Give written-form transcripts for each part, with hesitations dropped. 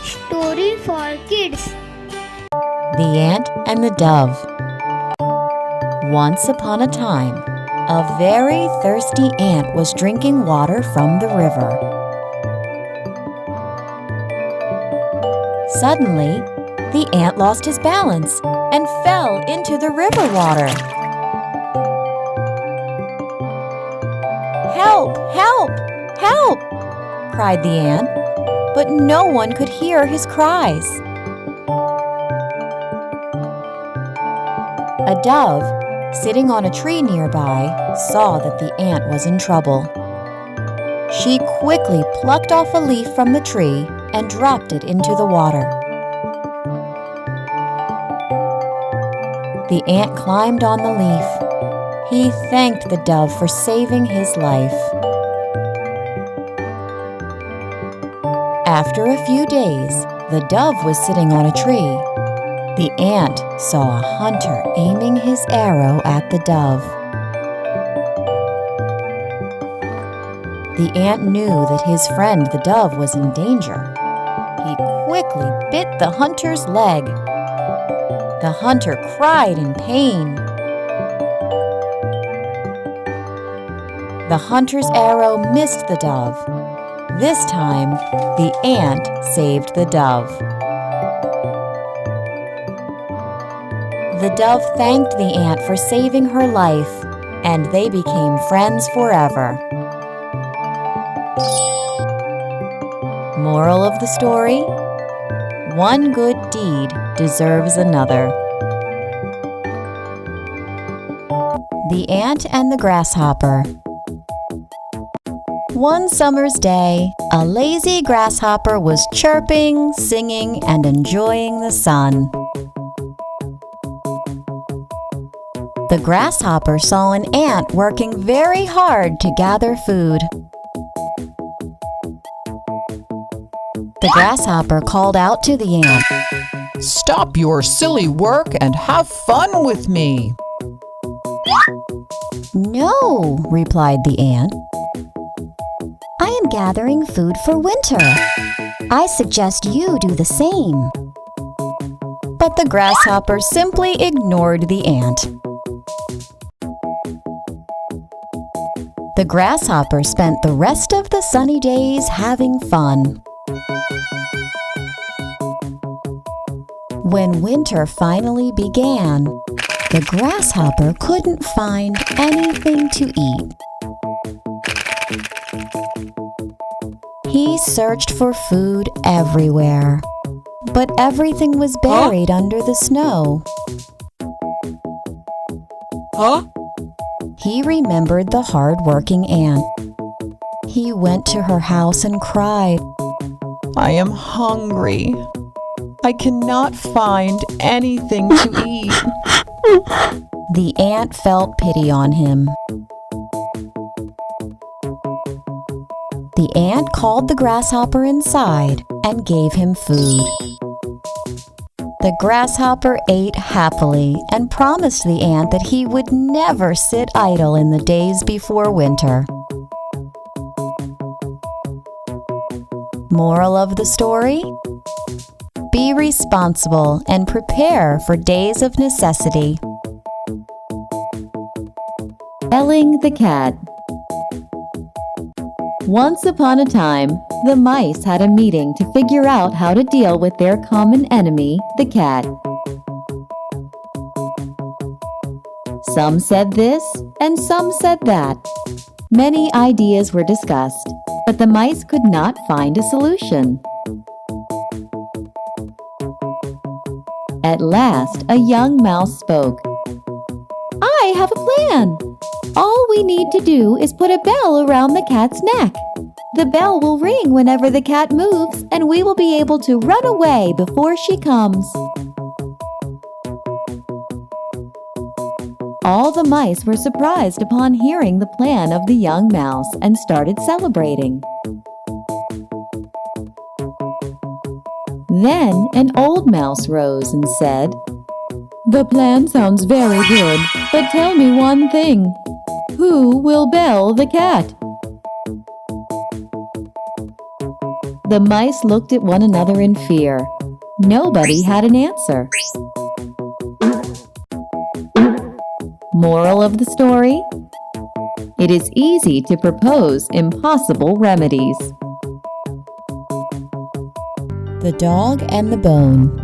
Story for kids. The Ant and the Dove. Once upon a time, a very thirsty ant was drinking water from the river. Suddenly, the ant lost his balance and fell into the river water. "Help! Help! Help!" cried the ant, but no one could hear his cries. A dove, sitting on a tree nearby, saw that the ant was in trouble. She quickly plucked off a leaf from the tree and dropped it into the water. The ant climbed on the leaf. He thanked the dove for saving his life. After a few days, the dove was sitting on a tree. The ant saw a hunter aiming his arrow at the dove. The ant knew that his friend the dove was in danger. He quickly bit the hunter's leg. The hunter cried in pain. The hunter's arrow missed the dove. This time, the ant saved the dove. The dove thanked the ant for saving her life, and they became friends forever. Moral of the story: one good deed deserves another. The Ant and the Grasshopper. One summer's day, a lazy grasshopper was chirping, singing, and enjoying the sun. The grasshopper saw an ant working very hard to gather food. The grasshopper called out to the ant, "Stop your silly work and have fun with me." "No," replied the ant. "I am gathering food for winter. I suggest you do the same." But the grasshopper simply ignored the ant. The grasshopper spent the rest of the sunny days having fun. When winter finally began, the grasshopper couldn't find anything to eat. He searched for food everywhere, but everything was buried under the snow. He remembered the hard-working ant. He went to her house and cried, "I am hungry. I cannot find anything to eat." The ant felt pity on him. The ant called the grasshopper inside and gave him food. The grasshopper ate happily and promised the ant that he would never sit idle in the days before winter. Moral of the story: be responsible and prepare for days of necessity. Belling the cat. Once upon a time, the mice had a meeting to figure out how to deal with their common enemy, the cat. Some said this and some said that. Many ideas were discussed, but the mice could not find a solution. At last, a young mouse spoke. "I have a plan. All we need to do is put a bell around the cat's neck. The bell will ring whenever the cat moves, and we will be able to run away before she comes." All the mice were surprised upon hearing the plan of the young mouse and started celebrating. Then an old mouse rose and said, "The plan sounds very good, but tell me one thing. Who will bell the cat?" The mice looked at one another in fear. Nobody had an answer. Moral of the story? It is easy to propose impossible remedies. The Dog and the Bone.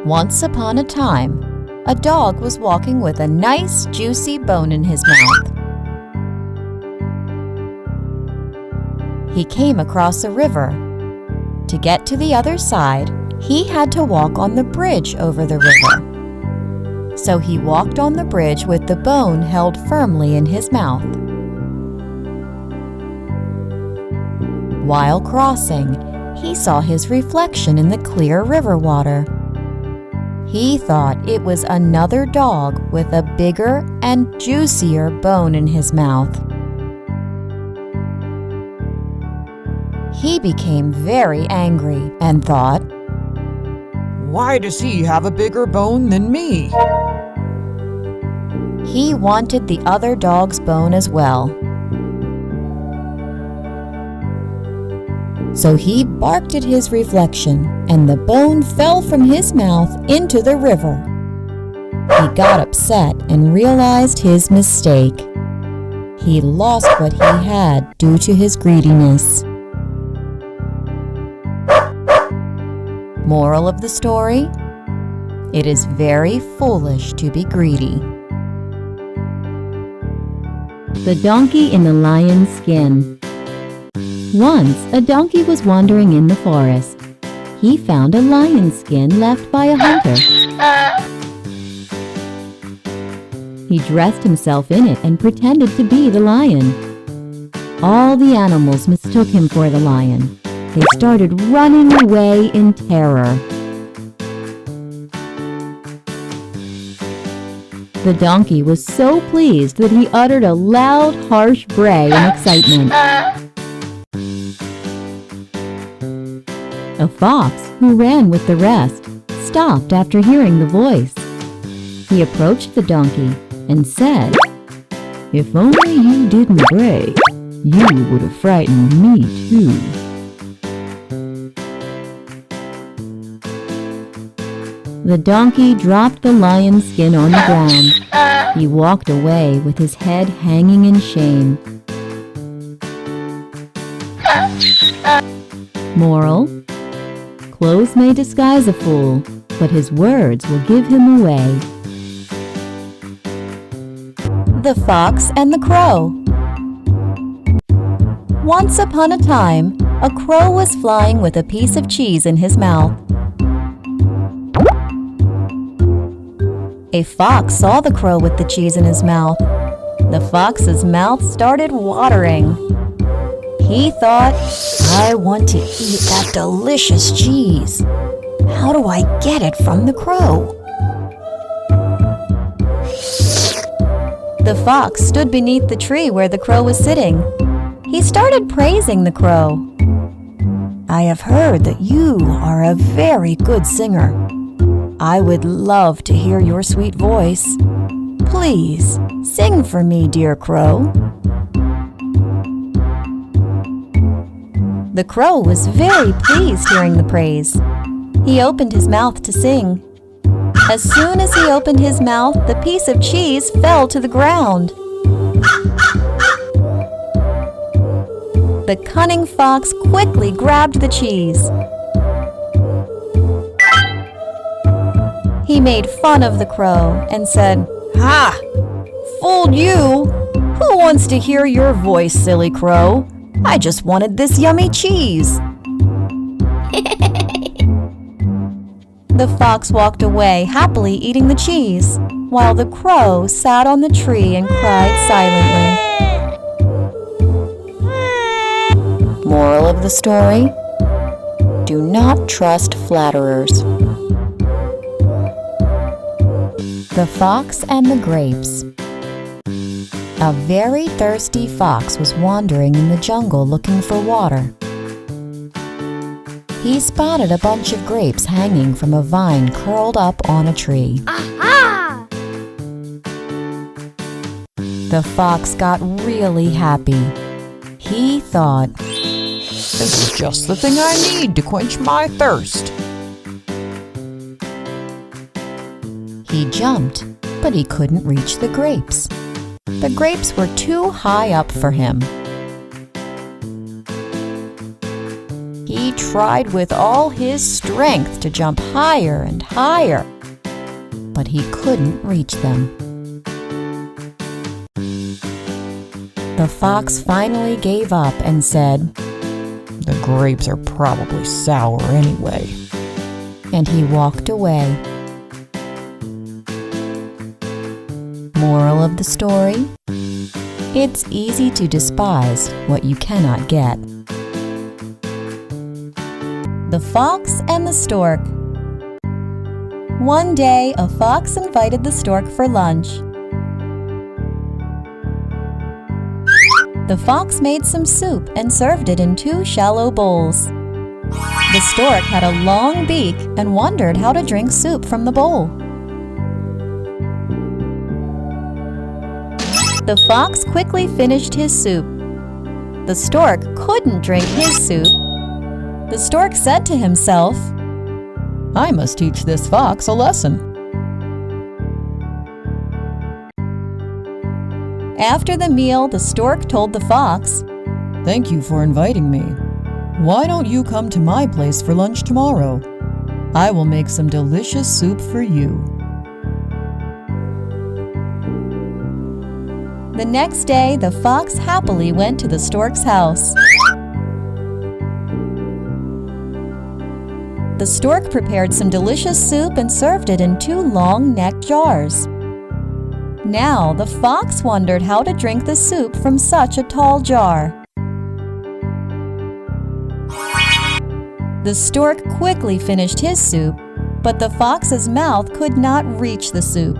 Once upon a time, a dog was walking with a nice, juicy bone in his mouth. He came across a river. To get to the other side, he had to walk on the bridge over the river. So he walked on the bridge with the bone held firmly in his mouth. While crossing, he saw his reflection in the clear river water. He thought it was another dog with a bigger and juicier bone in his mouth. He became very angry and thought, Why does he have a bigger bone than me? He wanted the other dog's bone as well. So he barked at his reflection, and the bone fell from his mouth into the river. He got upset and realized his mistake. He lost what he had due to his greediness. Moral of the story? It is very foolish to be greedy. The Donkey in the Lion's Skin. Once, a donkey was wandering in the forest. He found a lion's skin left by a hunter. He dressed himself in it and pretended to be the lion. All the animals mistook him for the lion. They started running away in terror. The donkey was so pleased that he uttered a loud, harsh bray in excitement. A fox, who ran with the rest, stopped after hearing the voice. He approached the donkey and said, "If only you didn't bray, you would have frightened me too." The donkey dropped the lion's skin on the ground. He walked away with his head hanging in shame. Moral: clothes may disguise a fool, but his words will give him away. The Fox and the Crow. Once upon a time, a crow was flying with a piece of cheese in his mouth. A fox saw the crow with the cheese in his mouth. The fox's mouth started watering. He thought, "I want to eat that delicious cheese. How do I get it from the crow?" The fox stood beneath the tree where the crow was sitting. He started praising the crow. "I have heard that you are a very good singer. I would love to hear your sweet voice. Please, sing for me, dear crow." The crow was very pleased hearing the praise. He opened his mouth to sing. As soon as he opened his mouth, the piece of cheese fell to the ground. The cunning fox quickly grabbed the cheese. He made fun of the crow and said, "Ha! Fooled you! Who wants to hear your voice, silly crow? I just wanted this yummy cheese." The fox walked away, happily eating the cheese, while the crow sat on the tree and cried silently. Moral of the story: do not trust flatterers. The Fox and the Grapes. A very thirsty fox was wandering in the jungle looking for water. He spotted a bunch of grapes hanging from a vine curled up on a tree. Aha! The fox got really happy. He thought, This is just the thing I need to quench my thirst. He jumped, but he couldn't reach the grapes. The grapes were too high up for him. He tried with all his strength to jump higher and higher, but he couldn't reach them. The fox finally gave up and said, The grapes are probably sour anyway. and he walked away. Moral of the story? It's easy to despise what you cannot get. The Fox and the Stork. One day, a fox invited the stork for lunch. The fox made some soup and served it in 2 shallow bowls. The stork had a long beak and wondered how to drink soup from the bowl. The fox quickly finished his soup. The stork couldn't drink his soup. The stork said to himself, I must teach this fox a lesson. After the meal, the stork told the fox, Thank you for inviting me. Why don't you come to my place for lunch tomorrow? I will make some delicious soup for you. The next day, the fox happily went to the stork's house. The stork prepared some delicious soup and served it in 2 long-necked jars. Now, the fox wondered how to drink the soup from such a tall jar. The stork quickly finished his soup, but the fox's mouth could not reach the soup.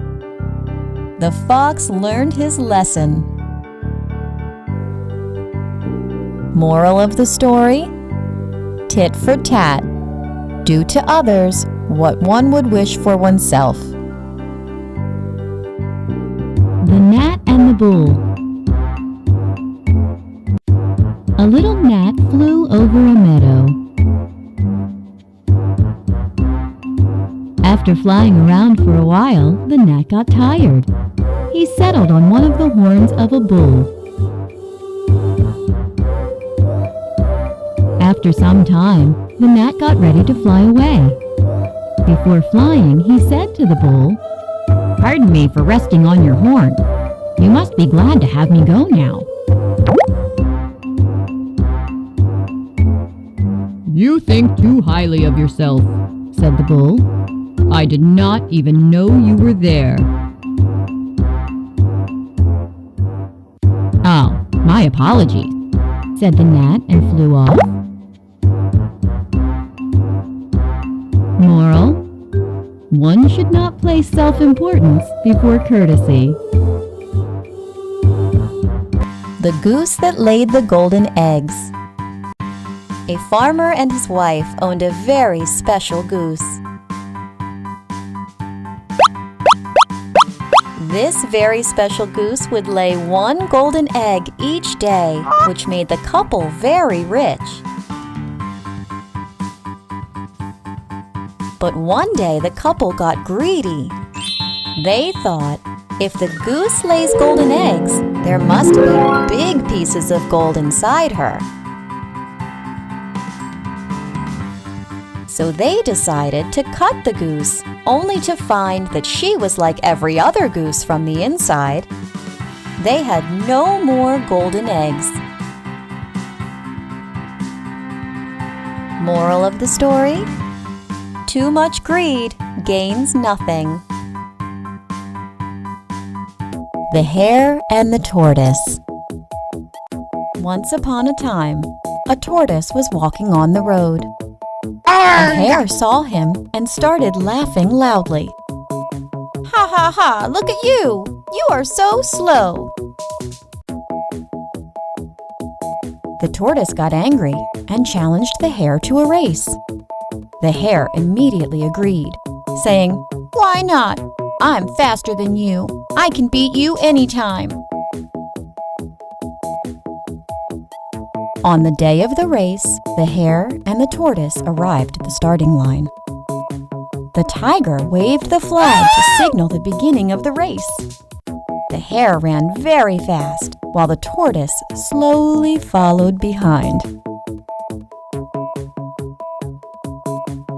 The fox learned his lesson. Moral of the story? Tit for tat. Do to others what one would wish for oneself. The Gnat and the Bull. A little gnat flew over a meadow. After flying around for a while, the gnat got tired. He settled on one of the horns of a bull. After some time, the gnat got ready to fly away. Before flying, he said to the bull, "Pardon me for resting on your horn. You must be glad to have me go now." You think too highly of yourself, said the bull. I did not even know you were there. Oh, my apologies, said the gnat and flew off. Moral: one should not place self-importance before courtesy. The goose that laid the golden eggs. A farmer and his wife owned a very special goose. This very special goose would lay 1 golden egg each day, which made the couple very rich. But one day the couple got greedy. They thought, if the goose lays golden eggs, there must be big pieces of gold inside her. So they decided to cut the goose, only to find that she was like every other goose from the inside. They had no more golden eggs. Moral of the story? Too much greed gains nothing. The Hare and the Tortoise. Once upon a time, a tortoise was walking on the road. A hare saw him and started laughing loudly. "Ha ha ha, look at you! You are so slow!" The tortoise got angry and challenged the hare to a race. The hare immediately agreed, saying, "Why not? I'm faster than you. I can beat you anytime." On the day of the race, the hare and the tortoise arrived at the starting line. The tiger waved the flag to signal the beginning of the race. The hare ran very fast, while the tortoise slowly followed behind.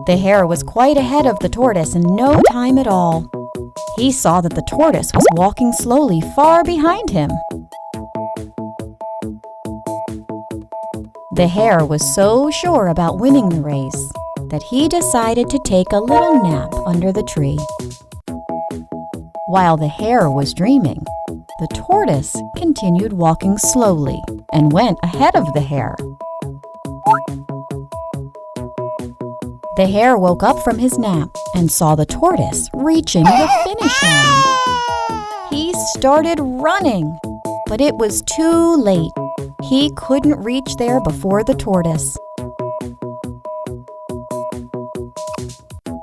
The hare was quite ahead of the tortoise in no time at all. He saw that the tortoise was walking slowly far behind him. The hare was so sure about winning the race that he decided to take a little nap under the tree. While the hare was dreaming, the tortoise continued walking slowly and went ahead of the hare. The hare woke up from his nap and saw the tortoise reaching the finish line. He started running, but it was too late. He couldn't reach there before the tortoise.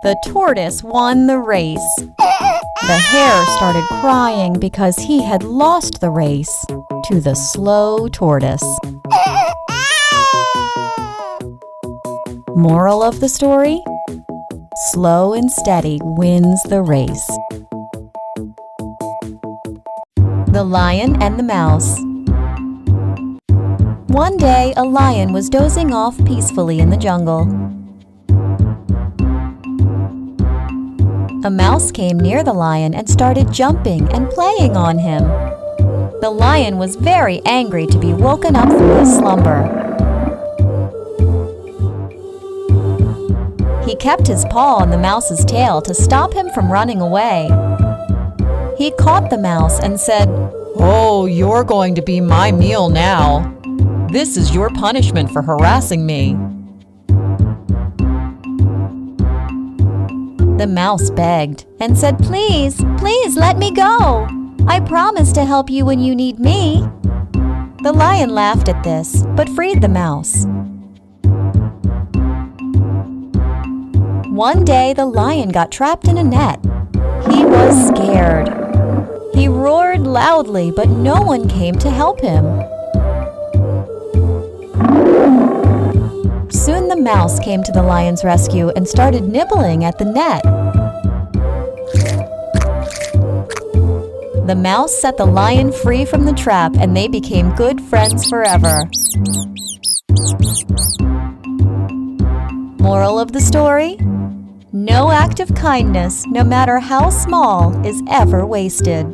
The tortoise won the race. The hare started crying because he had lost the race to the slow tortoise. Moral of the story? Slow and steady wins the race. The Lion and the Mouse. One day, a lion was dozing off peacefully in the jungle. A mouse came near the lion and started jumping and playing on him. The lion was very angry to be woken up from his slumber. He kept his paw on the mouse's tail to stop him from running away. He caught the mouse and said, Oh, you're going to be my meal now. This is your punishment for harassing me. The mouse begged and said, Please, please let me go. I promise to help you when you need me. The lion laughed at this, but freed the mouse. One day, the lion got trapped in a net. He was scared. He roared loudly, but no one came to help him. Soon the mouse came to the lion's rescue and started nibbling at the net. The mouse set the lion free from the trap, and they became good friends forever. Moral of the story? No act of kindness, no matter how small, is ever wasted.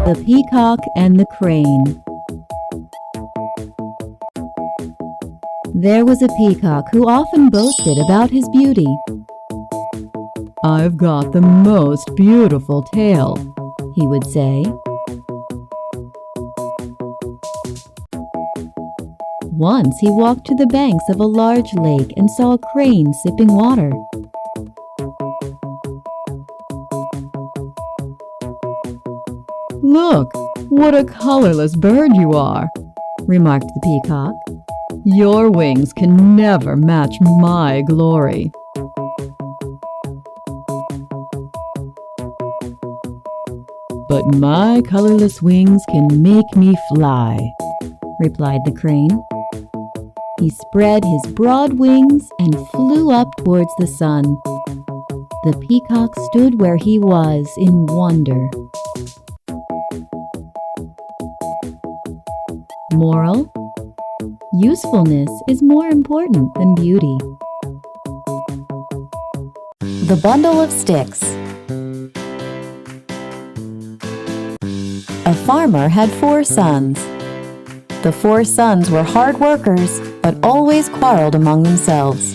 The Peacock and the Crane. There was a peacock who often boasted about his beauty. "I've got the most beautiful tail," he would say. Once he walked to the banks of a large lake and saw a crane sipping water. "Look, what a colorless bird you are," remarked the peacock. "Your wings can never match my glory." "But my colorless wings can make me fly," replied the crane. He spread his broad wings and flew up towards the sun. The peacock stood where he was in wonder. Moral: usefulness is more important than beauty. The Bundle of Sticks. A farmer had 4 sons. The 4 sons were hard workers, but always quarreled among themselves.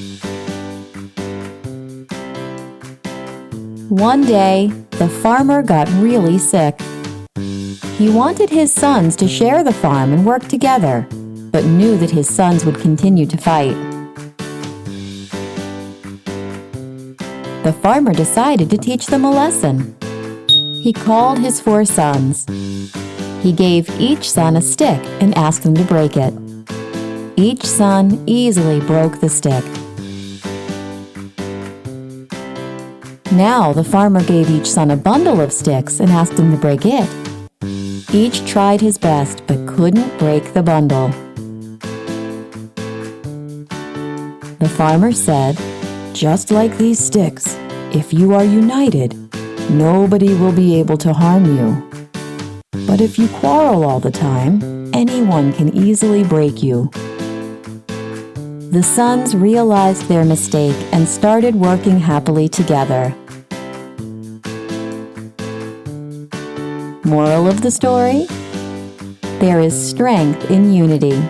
One day, the farmer got really sick. He wanted his sons to share the farm and work together, but knew that his sons would continue to fight. The farmer decided to teach them a lesson. He called his 4 sons. He gave each son a stick and asked them to break it. Each son easily broke the stick. Now the farmer gave each son a bundle of sticks and asked them to break it. Each tried his best but couldn't break the bundle. The farmer said, "Just like these sticks, if you are united, nobody will be able to harm you. But if you quarrel all the time, anyone can easily break you." The sons realized their mistake and started working happily together. Moral of the story? There is strength in unity.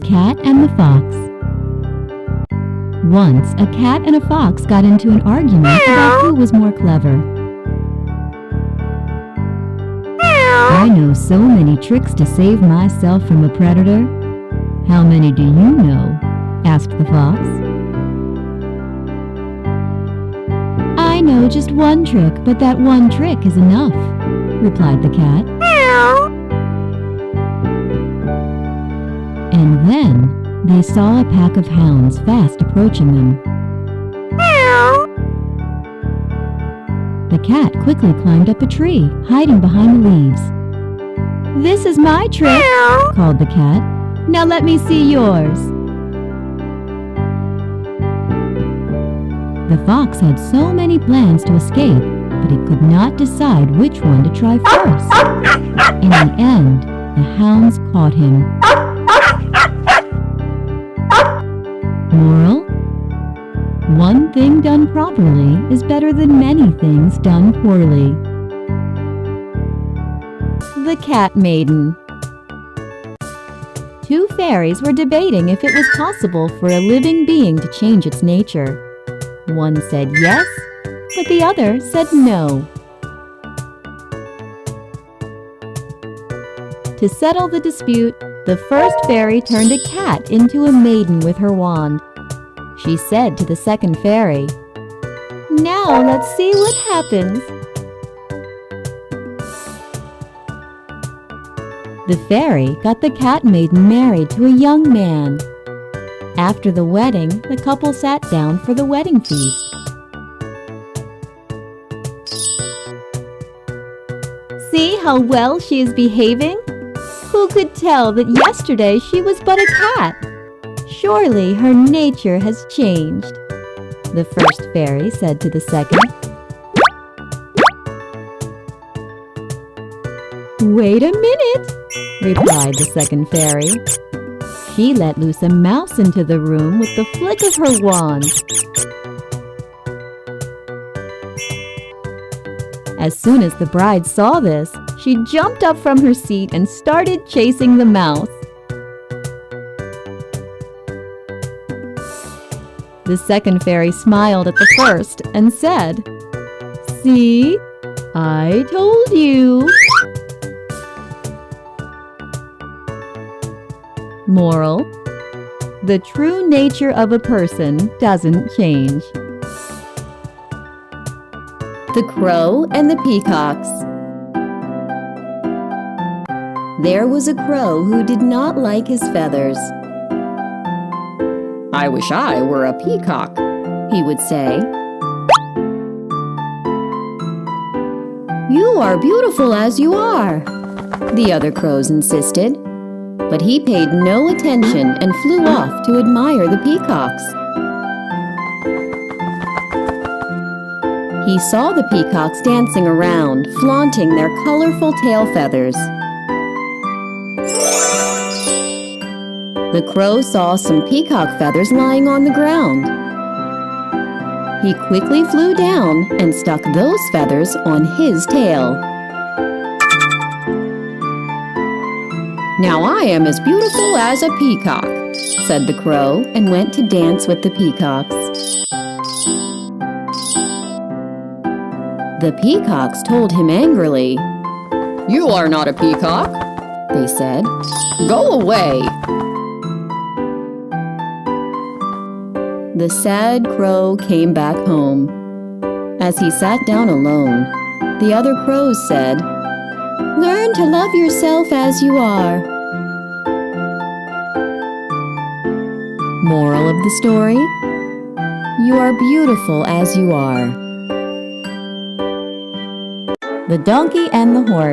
Cat and the Fox. Once, a cat and a fox got into an argument about who was more clever. "I know so many tricks to save myself from a predator." "How many do you know?" asked the fox. "I know just one trick, but that one trick is enough," replied the cat. And then they saw a pack of hounds fast approaching them. The cat quickly climbed up a tree, hiding behind the leaves. "This is my trick," called the cat. "Now let me see yours." The fox had so many plans to escape, but he could not decide which one to try first. In the end, the hounds caught him. Moral: one thing done properly is better than many things done poorly. The Cat Maiden. Two fairies were debating if it was possible for a living being to change its nature. One said yes, but the other said no. To settle the dispute, the first fairy turned a cat into a maiden with her wand. She said to the second fairy, "Now let's see what happens." The fairy got the cat maiden married to a young man. After the wedding, the couple sat down for the wedding feast. "See how well she is behaving? Who could tell that yesterday she was but a cat? Surely her nature has changed," the first fairy said to the second. "Wait a minute," replied the second fairy. She let loose a mouse into the room with the flick of her wand. As soon as the bride saw this, she jumped up from her seat and started chasing the mouse. The second fairy smiled at the first and said, "See, I told you." Moral: the true nature of a person doesn't change. The Crow and the Peacocks. There was a crow who did not like his feathers. "I wish I were a peacock," he would say. "You are beautiful as you are," the other crows insisted. But he paid no attention and flew off to admire the peacocks. He saw the peacocks dancing around, flaunting their colorful tail feathers. The crow saw some peacock feathers lying on the ground. He quickly flew down and stuck those feathers on his tail. "Now I am as beautiful as a peacock," said the crow, and went to dance with the peacocks. The peacocks told him angrily, "You are not a peacock," they said. "Go away." The sad crow came back home. As he sat down alone, the other crows said, "Learn to love yourself as you are." Moral of the story: you are beautiful as you are. The Donkey and the Horse.